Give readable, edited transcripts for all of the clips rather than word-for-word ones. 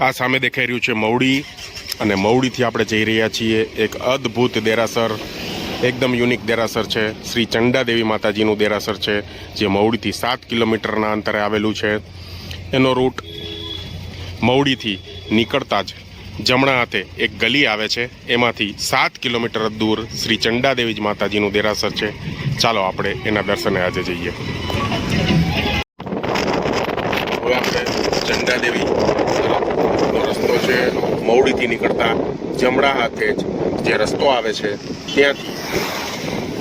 આ સામે દેખાઈ રહ્યું છે મવડી, અને મવડીથી આપણે જઈ રહ્યા છીએ એક અદ્ભુત દેરાસર, એકદમ યુનિક દેરાસર છે. શ્રી ચંડાદેવી માતાજીનું દેરાસર છે, જે મવડીથી 7 કિલોમીટરના અંતરે આવેલું છે. એનો રૂટ મવડીથી નીકળતા જ જમણા હાથે એક ગલી આવે છે, એમાંથી 7 કિલોમીટર દૂર શ્રી ચંડાદેવી માતાજીનું દેરાસર છે. ચાલો આપણે એના દર્શને આજે જઈએ. હવે આપણે ચંડાદેવી રસ્તો છે, મવડીથી નીકળતા જમણા હાથે જ જે રસ્તો આવે છે ત્યાંથી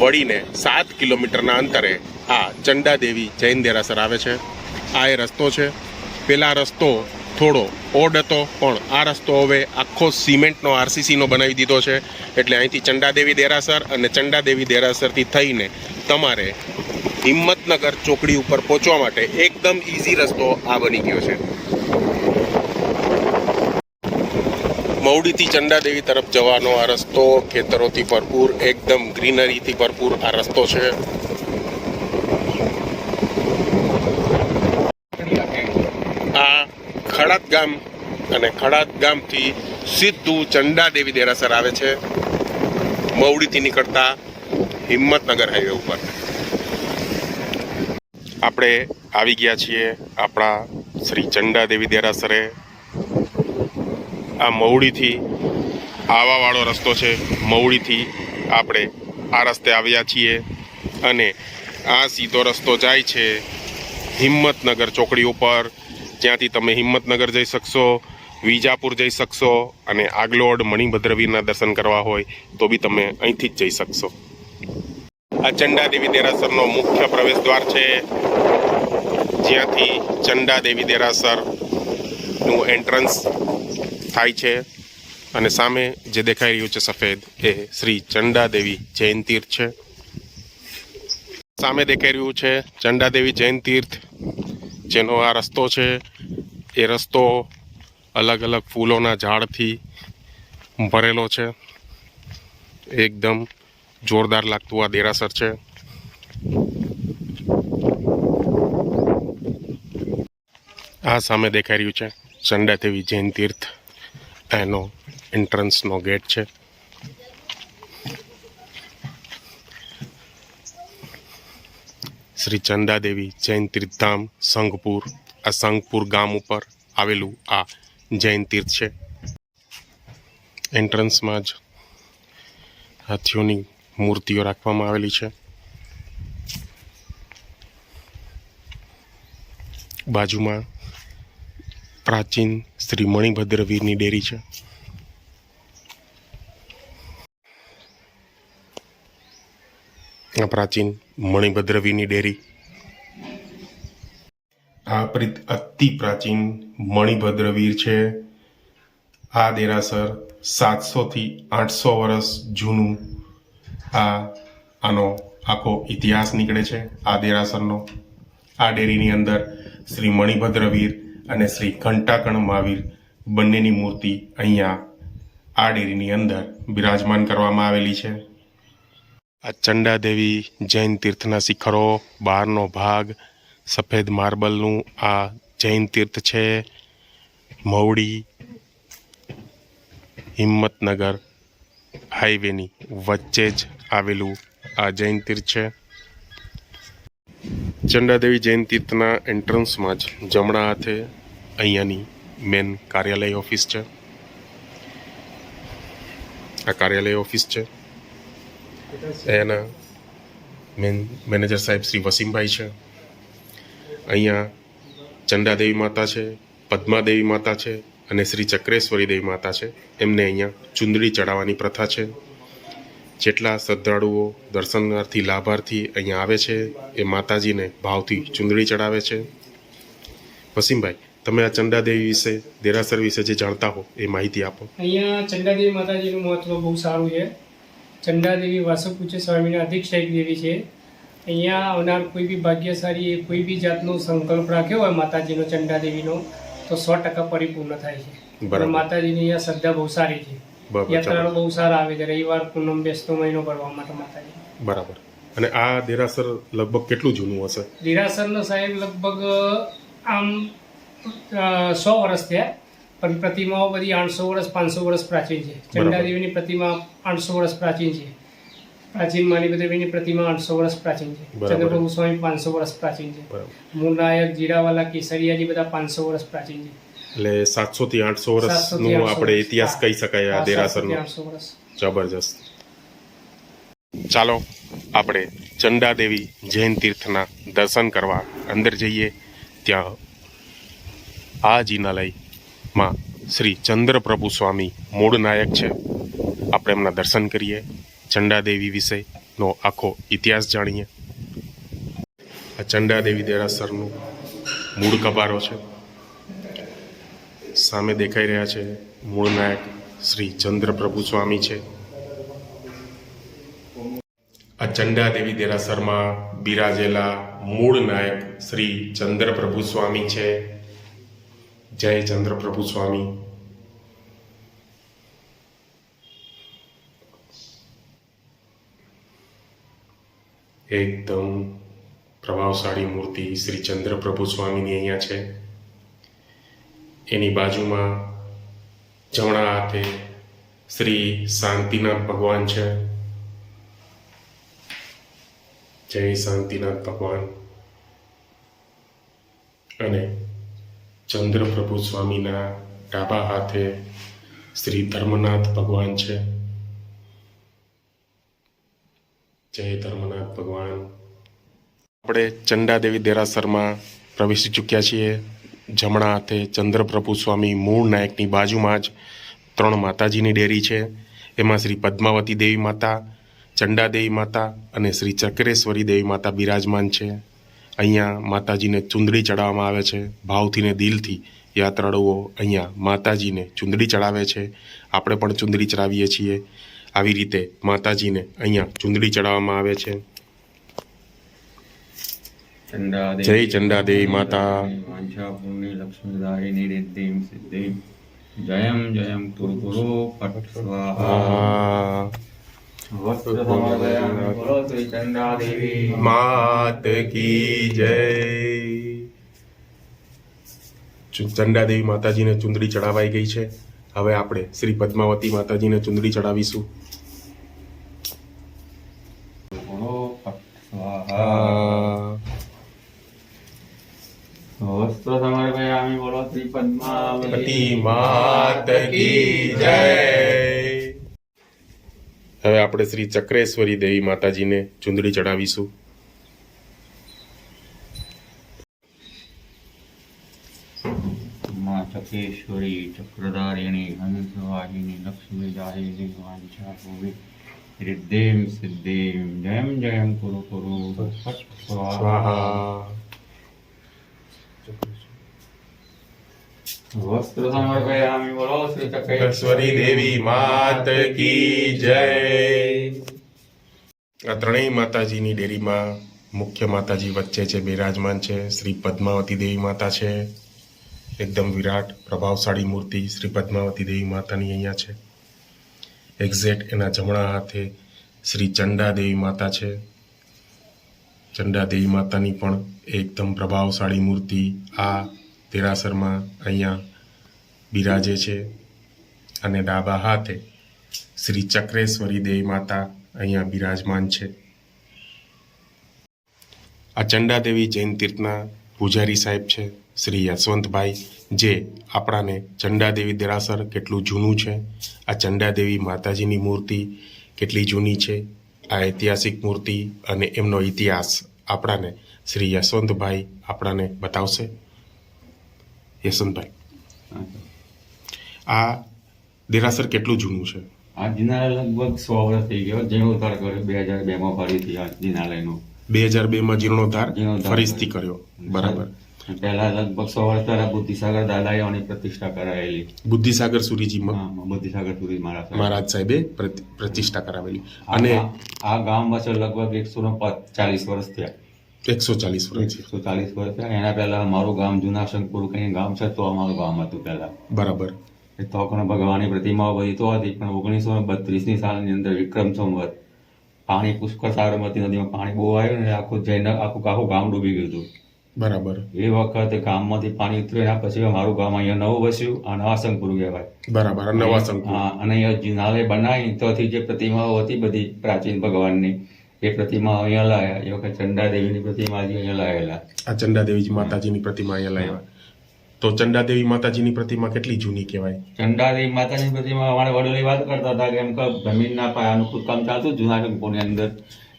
વળીને 7 કિલોમીટરના અંતરે આ ચંડાદેવી જૈન દેરાસર આવે છે. આ એ રસ્તો છે. પેલા રસ્તો થોડો ઓડ હતો, પણ આ રસ્તો હવે આખો સિમેન્ટનો આરસીસીનો બનાવી દીધો છે. એટલે અહીંથી ચંડાદેવી દેરાસર અને ચંડાદેવી દેરાસરથી થઈને તમારે હિંમતનગર ચોકડી ઉપર પહોંચવા માટે એકદમ ઇઝી રસ્તો આ બની ગયો છે. મવડીથી ચંડાદેવી તરફ જવાનો આ રસ્તો ખેતરોથી ભરપૂર, એકદમ ગ્રીનરીથી ભરપૂર આ રસ્તો છે. આ ખડાદ ગામ, અને ખડાદ ગામથી સીધું ચંડાદેવી દેરાસર આવે છે, મવડીથી નીકળતા હિંમતનગર હાઈવે ઉપર. આપણે આવી ગયા છીએ આપણા શ્રી ચંડાદેવી દેરાસરે. આ મવડીથી આવવાવાળો રસ્તો છે. મવડીથી આપણે આ રસ્તે આવ્યા છીએ, અને આ સીધો રસ્તો જાય છે હિંમતનગર ચોકડી ઉપર, જ્યાંથી તમે હિંમતનગર જઈ શકશો, વિજાપુર જઈ શકશો, અને આગલોડ મણિભદ્રવીરના દર્શન કરવા હોય તો બી તમે અહીંથી જ જઈ શકશો. આ ચંડાદેવી દેરાસરનો મુખ્ય પ્રવેશ દ્વાર છે, જ્યાંથી ચંડાદેવી દેરાસરનું એન્ટ્રન્સ થાય છે. અને સામે જે દેખાઈ રહ્યું છે સફેદ, એ શ્રી ચંડાદેવી જૈન તીર્થ છે. સામે દેખાઈ રહ્યું છે ચંડાદેવી જૈન તીર્થ, જેનો આ રસ્તો છે. એ રસ્તો અલગ અલગ ફૂલોના ઝાડથી ભરેલો છે. એકદમ જોરદાર લાગતું આ દેરાસર છે. આ સામે દેખાઈ રહ્યું છે ચંડાદેવી જૈન તીર્થ, એનો એન્ટ્રન્સનો ગેટ છે. શ્રી ચંડાદેવી જૈન તીર્થધામ સંઘપુર, આ સંઘપુર ગામ ઉપર આવેલું આ જૈન તીર્થ છે. એન્ટ્રન્સમાં જ હાથીઓની મૂર્તિઓ રાખવામાં આવેલી છે. બાજુમાં પ્રાચીન શ્રી મણિભદ્રવીરની ડેરી છે. આ પ્રાચીન મણિભદ્રવીરની ડેરી, આ અતિ પ્રાચીન મણિભદ્રવીર છે. આ દેરાસર 700 થી 800 વર્ષ જૂનું આનો આખો ઇતિહાસ નીકળે છે આ દેરાસરનો. આ ડેરીની અંદર શ્રી મણિભદ્રવીર અને શ્રી ઘંટાકર્ણ મહાવીર બંનેની મૂર્તિ અહીંયા આ ડેરીની અંદર બિરાજમાન કરવામાં આવેલી છે. આ ચંડાદેવી જૈન તીર્થના શિખરો, બહારનો ભાગ સફેદ માર્બલનું આ જૈન તીર્થ છે. મવડી હિંમતનગર હાઈવેની વચ્ચે જ આવેલું આ જૈન તીર્થ છે. ચંડાદેવી જૈન તીર્થના એન્ટ્રન્સમાં જ જમણા હાથે અહીંયાની મેન કાર્યાલય ઓફિસ છે. આ કાર્યાલય ઓફિસ છે. એના મેન મેનેજર સાહેબ શ્રી વસીમભાઈ છે. અહીંયા ચંડાદેવી માતા છે, પદ્માદેવી માતા છે, અને શ્રી ચક્રેશ્વરી દેવી માતા છે. એમને અહીંયા ચુંદડી ચડાવવાની પ્રથા છે. જેટલા શ્રદ્ધાળુઓ દર્શનાર્થી લાભાર્થી અહીંયા આવે છે, એ માતાજીને ભાવથી ચુંદડી ચડાવે છે. વસીમભાઈ, તમે આ ચંડાદેવી વિશે, દેરાસર વિશે જે જાણતા હો એ માહિતી આપો. અહીંયા ચંડાદેવી માતાજીનું મહત્વ બહુ સારું છે. ચંડાદેવી વાસુપૂજ્ય સ્વામીના અધિક્ષેક દેવી છે. અહીંયા આવનાર કોઈ બી ભાગ્યશાળી કોઈ બી જાતનો સંકલ્પ રાખ્યો હોય માતાજીનો, ચંડાદેવીનો, તો 100% પરિપૂર્ણ થાય છે. માતાજીની અહીંયા શ્રદ્ધા બહુ સારી છે. યાત્રાળુ બહુ સારા આવે છે. રવિવાર, પૂનમ, બેસતો મહિનો ભરવા માટે માતાજી. બરાબર. અને આ દેરાસર લગભગ કેટલું જૂનું હશે? દેરાસરનો સાહેબ લગભગ આમ 100 વર્ષ થયા, પણ પ્રતિમાઓ બધી 800 વર્ષ 500 વર્ષ પ્રાચીન છે. ચંડાદેવીની પ્રતિમા 800 વર્ષ પ્રાચીન છે. પ્રાચીન માનીદેવીની પ્રતિમા 800 વર્ષ પ્રાચીન છે. બરાબર. ચંદ્રપ્રભુ સ્વામી 500 વર્ષ પ્રાચીન છે. બરાબર. મૂળનાયક, જીરાવાલા, કેસરિયાજી બધા 500 વર્ષ પ્રાચીન છે. એટલે 700 થી 800 700 થી વર્ષનું 800 આપણે ઇતિહાસ હા. કહી શકાય આ હા, 700 થી દેરાસરનો. 800 વર્ષ. જબરજસ્ત. ચાલો આપણે ચંડાદેવી જૈન તીર્થના દર્શન કરવા અંદર જઈએ. ત્યાં આ જિનાલયમાં શ્રી ચંદ્રપ્રભુ સ્વામી મૂળ નાયક છે. આપણે એમના દર્શન કરીએ, ચંડાદેવી વિશેનો આખો ઇતિહાસ જાણીએ. આ ચંડાદેવી દેરાસરનું મૂળ કબારો છે. સામે દેખાઈ રહ્યા છે મૂળ નાયક શ્રી ચંદ્રપ્રભુ સ્વામી છે. આ ચંડાદેવી દેરાસરમાં બિરાજેલા મૂળ નાયક શ્રી ચંદ્રપ્રભુ સ્વામી છે. જય ચંદ્રપ્રભુ સ્વામી. એકદમ પ્રભાવશાળી મૂર્તિ શ્રી ચંદ્રપ્રભુ સ્વામીની અહીંયા છે. એની બાજુમાં જમણા હાથે શ્રી શાંતિનાથ ભગવાન છે. જય શાંતિનાથ ભગવાન. અને ચંદ્રપ્રભુ સ્વામીના ડાબા હાથે શ્રી ધર્મનાથ ભગવાન છે. જય ધર્મનાથ ભગવાન. આપણે ચંડાદેવી દેરાસરમાં પ્રવેશી ચૂક્યા છીએ. જમણા હાથે ચંદ્રપ્રભુ સ્વામી મૂળ નાયકની બાજુમાં જ 3 માતાજીની ડેરી છે. એમાં શ્રી પદ્માવતી દેવી માતા, ચંડાદેવી માતા અને શ્રી ચક્રેશ્વરી દેવી માતા બિરાજમાન છે. અહીંયા માતાજીને ચુંદડી ચડાવવામાં આવે છે. ભાવથી ને દિલથી યાત્રાળુઓ અહીંયા માતાજીને ચુંદડી ચડાવે છે. આપણે પણ ચુંદડી ચડાવીએ છીએ. આવી રીતે માતાજીને અહીંયા ચુંદડી ચડાવવામાં આવે છે. જય ચંડાદેવી માતા. વાંછાપૂર્ણી લક્ષ્મીદાયિની રિદ્ધિમ સિદ્ધિમ જયમ જયમ કુરુ કુરુ ફટ સ્વાહા. વસ્ત્ર સમર્પયામિ. બોલો શ્રી ચંડાદેવી માત કી જય. ચંડાદેવી માતાજીને ચુંદડી ચડાવાઈ ગઈ છે. હવે આપણે શ્રી પદ્માવતી માતાજીને ચુંદડી ચડાવીશું. બોલો ફટ સ્વાહા. વસ્ત્ર સમર્પયામિ. બોલો શ્રી પદ્માવતી પતિ માત કી જય. હવે આપણે શ્રી ચક્રેશ્વરી દેવી માતાજીને ચુંદડી ચડાવીશું. માં ચકેશ્વરી ચક્રધારિણી હંસવાહિની લક્ષ્મીદાયિની વાંછાભૂમિ રિદ્ધિમ સિદ્ધિમ જયમ જયમ કુરુ કુરુ ફટ સ્વાહા. સ્વાહા. વસ્ત્ર સમર્પયામિ. બોલો શ્રી ચક્રેશ્વરી દેવી માત કી જય. આ ત્રણેય માતાજીની ડેરીમાં મુખ્ય માતાજી વચ્ચે છે બિરાજમાન છે શ્રી પદ્માવતી દેવી માતા છે. એકદમ વિરાટ પ્રભાવશાળી મૂર્તિ શ્રી પદ્માવતી દેવી માતાની અહીંયા છે. એક્ઝેક્ટ એના જમણા હાથે શ્રી ચંડાદેવી માતા છે. ચંડાદેવી માતાની પણ એકદમ પ્રભાવશાળી મૂર્તિ આ દેરાસરમાં અહીંયા બિરાજે છે. અને ડાબા હાથે શ્રી ચક્રેશ્વરી દેવી માતા અહીંયા બિરાજમાન છે. આ ચંડાદેવી જૈન તીર્થના પૂજારી સાહેબ છે શ્રી યશવંતભાઈ, જે આપણાને ચંડાદેવી દેરાસર કેટલું જૂનું છે, આ ચંડાદેવી માતાજીની મૂર્તિ કેટલી જૂની છે, આ ઐતિહાસિક મૂર્તિ અને એમનો ઇતિહાસ આપણાને શ્રી યશવંતભાઈ આપણાને બતાવશે. યશવંતભાઈ, આ દેરાસર કેટલું જૂનું છે? આ જિનાલય લગભગ 100 વર્ષ થઈ ગયો. જીર્ણોદ્ધાર કર્યો 2002 માં ફરીથી આ જિનાલયનો. 2002 જીર્ણોદ્ધાર જીર્ણોદ્ધાર ફરીથી કર્યો. બરાબર. પહેલા લગભગ 100 વર્ષ પહેલા બુદ્ધિસાગર દાદાઓની પ્રતિષ્ઠા કરાયેલી. બુદ્ધિસાગર સુરીજીમાં હા, બુદ્ધિસાગર સુરી મહારાજ સાહેબે પ્રતિષ્ઠા કરાવેલી. અને અને આ ગામ વચ્ચે લગભગ 140 વર્ષ થયા. 140 વર્ષ. 140 વર્ષ થયા. એના પહેલા અમારું ગામ જુનાશંકપુર કઈ ગામ છે, તો અમારું ગામ હતું પહેલા. બરાબર. એ તો પણ ભગવાનની પ્રતિમાઓ બધી તો હતી, પણ 1932ની સાલની અંદર વિક્રમ સંવત પાણી પુષ્કળ સાબરમતી નદીમાં પાણી બહુ આવ્યું ને આખું ગામ ડૂબી ગયું હતું. બરાબર એ વખતે ગામમાંથી પાણી ઉતર્યું એના પછી અમારું ગામ અહીંયા નવું વસ્યું આ નવાશંકપુર કહેવાય. બરાબર નવા શંકુ. હા, અને અહીંયા જિનાલય બનાવી ત્યાંથી જે પ્રતિમાઓ હતી બધી પ્રાચીન ભગવાનની એ પ્રતિમા અહીંયા લાયા. એ વખત ચંડાદેવીની પ્રતિમા હજી અહીંયા લાયેલા. આ ચંડાદેવી માતાજીની પ્રતિમા અહીંયા લાવ્યા. તો ચંડાદેવી માતાજીની પ્રતિમા કેટલી જૂની કહેવાય? ચંડાદેવી માતાની પ્રતિમા અમારા વડીલો વાત કરતા હતા કે એમ કે જમીનના પાયાનું ખોદકામ ચાલતું જૂના શંકુની અંદર.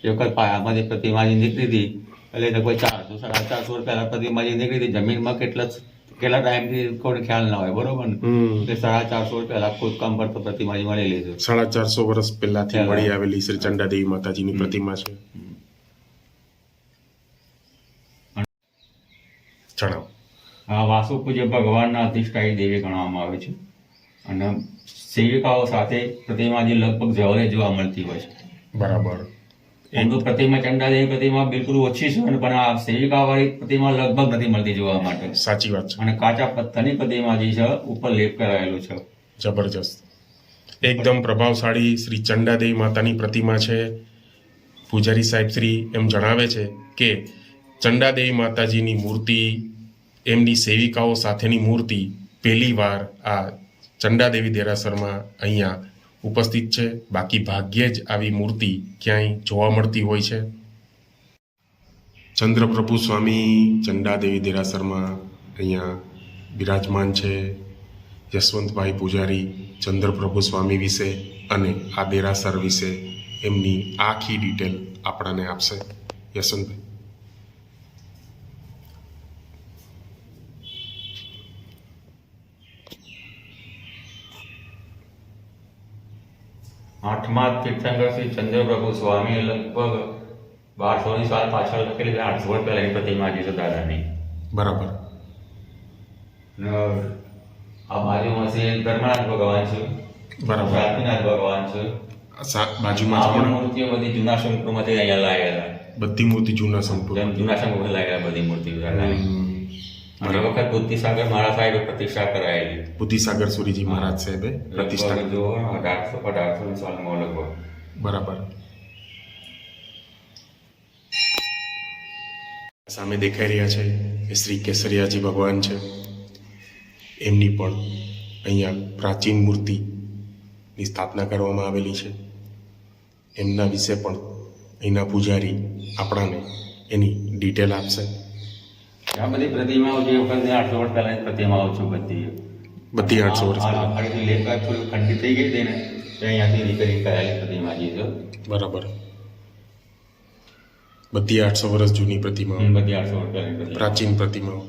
એ વખત પાયામાંથી પ્રતિમાજી નીકળી હતી એટલે કોઈ 400 450 વર્ષ પહેલા પ્રતિમાજી નીકળી હતી. જમીનમાં કેટલા ટાઈમથી કોઈ ખ્યાલ ના હોય, બરોબર ને? એટલે 450 વર્ષ પહેલા ખોદકામ કરતો પ્રતિમાજી મળેલી છે. 450 વર્ષ પહેલાથી મળી આવેલી શ્રી ચંડાદેવી માતાજીની પ્રતિમા છે. જણાવો. આ વાસુ પૂજ્ય ભગવાનના અધિષ્ઠાયી દેવી ગણવામાં આવે છે અને સેવિકાઓ સાથે પ્રતિમાજી લગભગ જવરે જોવા મળતી હોય છે. બરાબર. એમ તો પ્રતિમા ચંડાદેવી પ્રતિમા બિલકુલ ઓછી છે પણ આ સેવિકાવાળી પ્રતિમા લગભગ નથી મળતી જોવા માટે. સાચી વાત છે. અને કાચા પથ્થરની પ્રતિમા જે છે ઉપર લેપ કરાયેલો છે. જબરજસ્ત. એકદમ પ્રભાવશાળી શ્રી ચંડાદેવી માતાની પ્રતિમા છે. પૂજારી સાહેબ શ્રી એમ જણાવે છે કે ચંડાદેવી માતાજીની મૂર્તિ, એમની સેવિકાઓ સાથેની મૂર્તિ પહેલી વાર આ ચંડાદેવી દેરાસરમાં અહીંયા ઉપસ્થિત છે. બાકી ભાગ્યે જ આવી મૂર્તિ ક્યાંય જોવા મળતી હોય છે. ચંદ્રપ્રભુ સ્વામી ચંડાદેવી દેરાસરમાં અહીંયા બિરાજમાન છે. યશવંતભાઈ પૂજારી ચંદ્રપ્રભુ સ્વામી વિશે અને આ દેરાસર વિશે એમની આખી ડિટેલ આપણને આપશે. યશવંતભાઈ. આઠમા તીર્થંકર શ્રી ચંદ્રપ્રભુ સ્વામી લગભગ 1200 સાલ પાછળ લખેલી 800 વર્ષ પહેલાની પ્રતિમા છે દાદાની. બરાબર. આ બાજુમાં છે ધર્મનાથ ભગવાન છે. બરાબર. સ્વામિનાથ ભગવાન છે. બાજુમાં આ મૂર્તિઓ બધી જૂના શંકુમાંથી અહીંયા લાયેલા. બધી મૂર્તિ જૂના સંપૂર્ણ. જેમ જૂના શંકુમાંથી લાયેલા બધી મૂર્તિઓ દાદાની. અને એ વખત બુદ્ધિસાગર મહારાજ સાહેબે પ્રતિષ્ઠા કરાયેલી. બુદ્ધિસાગર સુરીજી મહારાજ સાહેબે પ્રતિષ્ઠા. જો 1800 સાલમાં લગભગ. બરાબર. સામે દેખાઈ રહ્યા છે એ શ્રી કેસરિયાજી ભગવાન છે. એમની પણ અહીંયા પ્રાચીન મૂર્તિની સ્થાપના કરવામાં આવેલી છે. એમના વિશે પણ અહીંના પૂજારી આપણાને એની ડિટેલ આપશે. આ બધી પ્રતિમાઓ જે વખત 800 વર્ષ પહેલાની પ્રતિમાઓ છે બધી. બધી 800 વર્ષ આ ફરીથી લેખ થોડી ખંડિત થઈ ગઈ હતી ને તો અહીંયાથી રિપેરિંગ કરાયેલી પ્રતિમા જે છે. બરાબર. બધી 800 વર્ષ જૂની પ્રતિમાઓ. બધી 800 વર્ષ પહેલાની પ્રતિમા. પ્રાચીન પ્રતિમાઓ.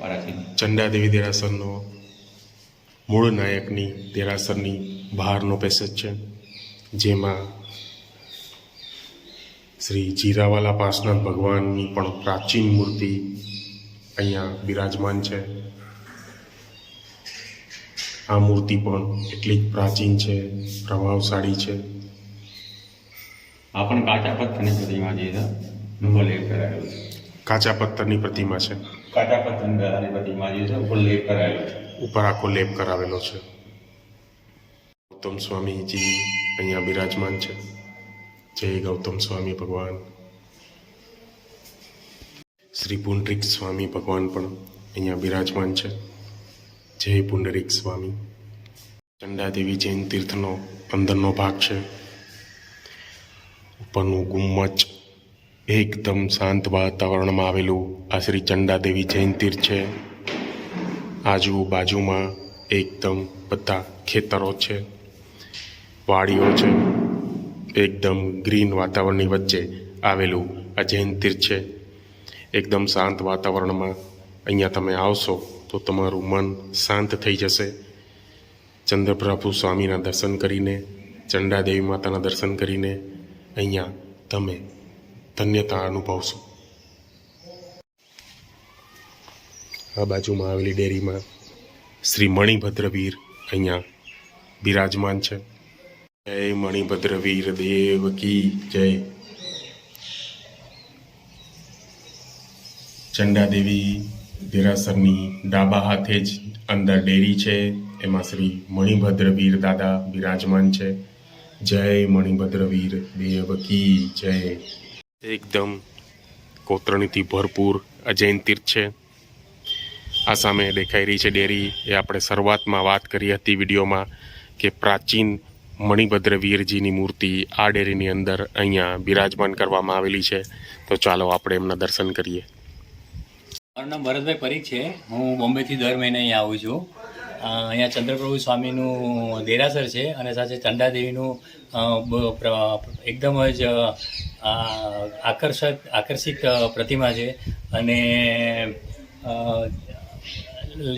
પ્રાચીન. ચંડાદેવી દેરાસરનો મૂળ નાયકની દેરાસરની બહારનો પેસેજ છે જેમાં શ્રી જીરાવાલા પાસનાથ ભગવાનની પણ પ્રાચીન મૂર્તિ અહીંયા બિરાજમાન છે. આ મૂર્તિ પણ એટલી જ પ્રાચીન છે, પ્રભાવશાળી છે. આ પણ કાચા પથ્થરની પ્રતિમા જે છે ઉપર લેપ કરાયેલો છે. કાચા પથ્થરની પ્રતિમા છે. કાચા પથ્થરની દાદાની પ્રતિમા જે છે ઉપર લેપ કરાયેલો છે. ઉપર આખો લેપ કરાવેલો છે. ગૌતમ સ્વામીજી અહીંયા બિરાજમાન છે. જય ગૌતમ સ્વામી ભગવાન. શ્રી પુંડરીક સ્વામી ભગવાન પણ અહીંયા બિરાજમાન છે. જય પુંડરીક સ્વામી. ચંડાદેવી જૈન તીર્થનો અંદરનો ભાગ છે. ઉપરનું ગુમ્મચ એકદમ શાંત વાતાવરણમાં આવેલું આ શ્રી ચંડાદેવી જૈન તીર્થ છે. આજુબાજુમાં એકદમ બધા ખેતરો છે, વાડીઓ છે. એકદમ ગ્રીન વાતાવરણની વચ્ચે આવેલું આ જૈન તીર્થ છે. એકદમ શાંત વાતાવરણમાં અહીંયા તમે આવશો તો તમારું મન શાંત થઈ જશે. ચંદ્રપ્રભુ સ્વામીના દર્શન કરીને, ચંડાદેવી માતાના દર્શન કરીને અહીંયા તમે ધન્યતા અનુભવશો. આ બાજુમાં આવેલી ડેરીમાં શ્રી મણિભદ્રવીર અહીંયા બિરાજમાન છે. જય મણિભદ્રવીર દેવ કી જય. ચંડાદેવી દેરાસરની ડાબા હાથે જ અંદર ડેરી છે. એમાં શ્રી મણિભદ્રવીર દાદા બિરાજમાન છે. જય મણિભદ્રવીર દેવ કી જય. એકદમ કોતરણીથી ભરપૂર આ જૈન તીર્થ છે. આ સામે દેખાઈ રહી છે ડેરી. એ આપણે શરૂઆતમાં વાત કરી હતી વિડીયોમાં કે પ્રાચીન મણિભદ્ર વીરજીની મૂર્તિ આ ડેરીની અંદર અહીંયા બિરાજમાન કરવામાં આવેલી છે. તો ચાલો આપણે એમના દર્શન કરીએ. મારું નામ ભરતભાઈ પરીખ છે. હું બોમ્બેથી દર મહિને અહીંયા આવું છું. અહીંયા ચંદ્રપ્રભુ સ્વામીનું દેરાસર છે અને સાથે ચંડાદેવીનું એકદમ જ આકર્ષિત પ્રતિમા છે. અને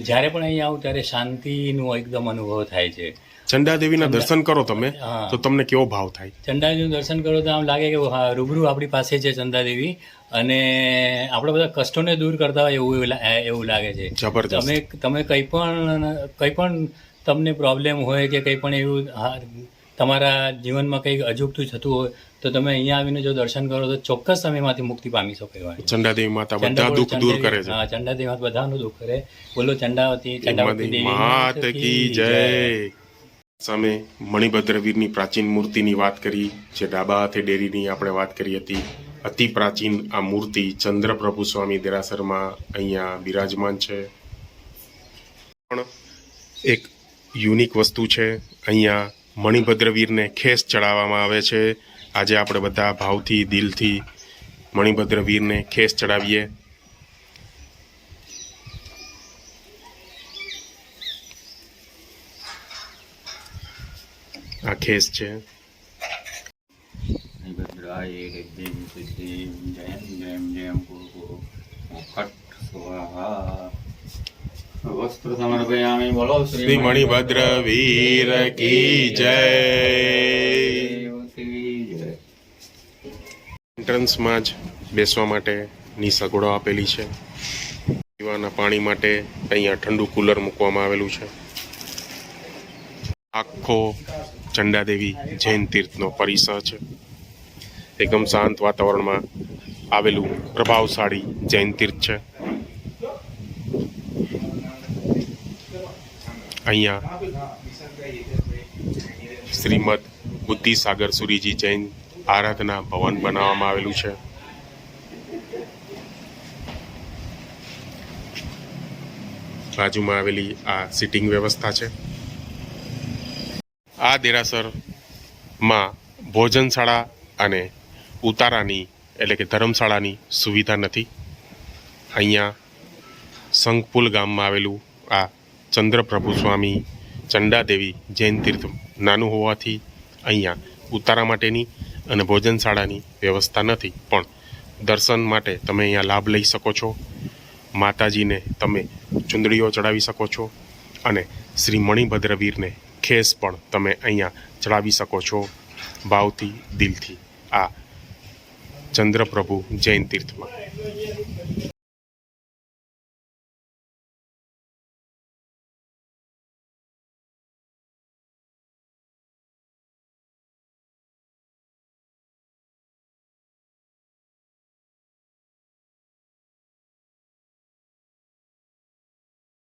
જ્યારે પણ અહીંયા આવું ત્યારે શાંતિનો એકદમ અનુભવ થાય છે. ચંડાદેવીના દર્શન કરો તમે હા. તો તમને કેવો ભાવ થાય? ચંડાદેવીનું દર્શન કરો તો આમ લાગે કે રૂબરૂ આપણી પાસે છે ચંડાદેવી, અને આપણે બધા કષ્ટોને દૂર કરતા હોય એવું લાગે છે. જબરદસ્ત. તમે કંઈ પણ તમને પ્રોબ્લેમ હોય કે કંઈ પણ એવું તમારા જીવનમાં કંઈક અજુગતું થતું હોય તો તમે અહીંયા આવીને જો દર્શન કરો તો ચોક્કસ તમે એમાંથી મુક્તિ પામી શકો એવા. ચંડાદેવી માતા બધા દુઃખ દૂર કરે છે. હા, ચંડાદેવી માતા બધાનું દુઃખ કરે. બોલો ચંડાવતી દેવી માત કી જય. સામે મણિભદ્ર વીરની પ્રાચીન મૂર્તિની વાત કરી, જે ડાબા હાથે ડેરીની આપણે વાત કરી હતી. અતિ પ્રાચીન આ મૂર્તિ ચંદ્રપ્રભુ સ્વામી દેરાસરમાં અહીંયા બિરાજમાન છે. પણ એક યુનિક વસ્તુ છે, અહીંયા મણિભદ્ર વીરને ખેસ ચડાવવામાં આવે છે. આજે આપણે બધા ભાવથી દિલથી મણિભદ્ર વીરને ખેસ ચડાવીએ. આ ખેસ છે. ભદ્રાય રિદ્ધિમ સિદ્ધિમ જયમ જયમ જયમ ગુરુ ફટ સ્વાહા. વસ્ત્ર સમર્પયામિ. બોલો શ્રી મણિભદ્ર વીર કી જય. એન્ટ્રન્સમાં જ બેસવા માટેની સગવડો આપેલી છે. પીવાના પાણી માટે અહીંયા ઠંડુ કુલર મૂકવામાં આવેલું છે. આખો ચંડાદેવી જૈન તીર્થનો પરિસર છે. એકદમ શાંત વાતાવરણમાં આવેલું પ્રભાવશાળી જૈન તીર્થ છે. અહીંયા શ્રીમદ બુદ્ધિસાગર સુરીજી જૈન આરાધના ભવન બનાવવામાં આવેલું છે. બાજુમાં આવેલી આ સિટિંગ વ્યવસ્થા છે. આ દેરાસરમાં ભોજનશાળા અને ઉતારાની એટલે કે ધર્મશાળાની સુવિધા નથી. અહીંયા સંગપુલ ગામમાં આવેલું આ ચંદ્રપ્રભુ સ્વામી ચંડાદેવી જૈન તીર્થ નાનું હોવાથી અહીંયા ઉતારા માટેની અને ભોજનશાળાની વ્યવસ્થા નથી. પણ દર્શન માટે તમે અહીંયા લાભ લઈ શકો છો. માતાજીને તમે ચુંદડીઓ ચડાવી શકો છો અને શ્રી મણિભદ્ર વીરને ખેસ પણ તમે અહીંયા ચડાવી શકો છો ભાવથી દિલથી આ ચંદ્રપ્રભુ જૈન તીર્થમાં.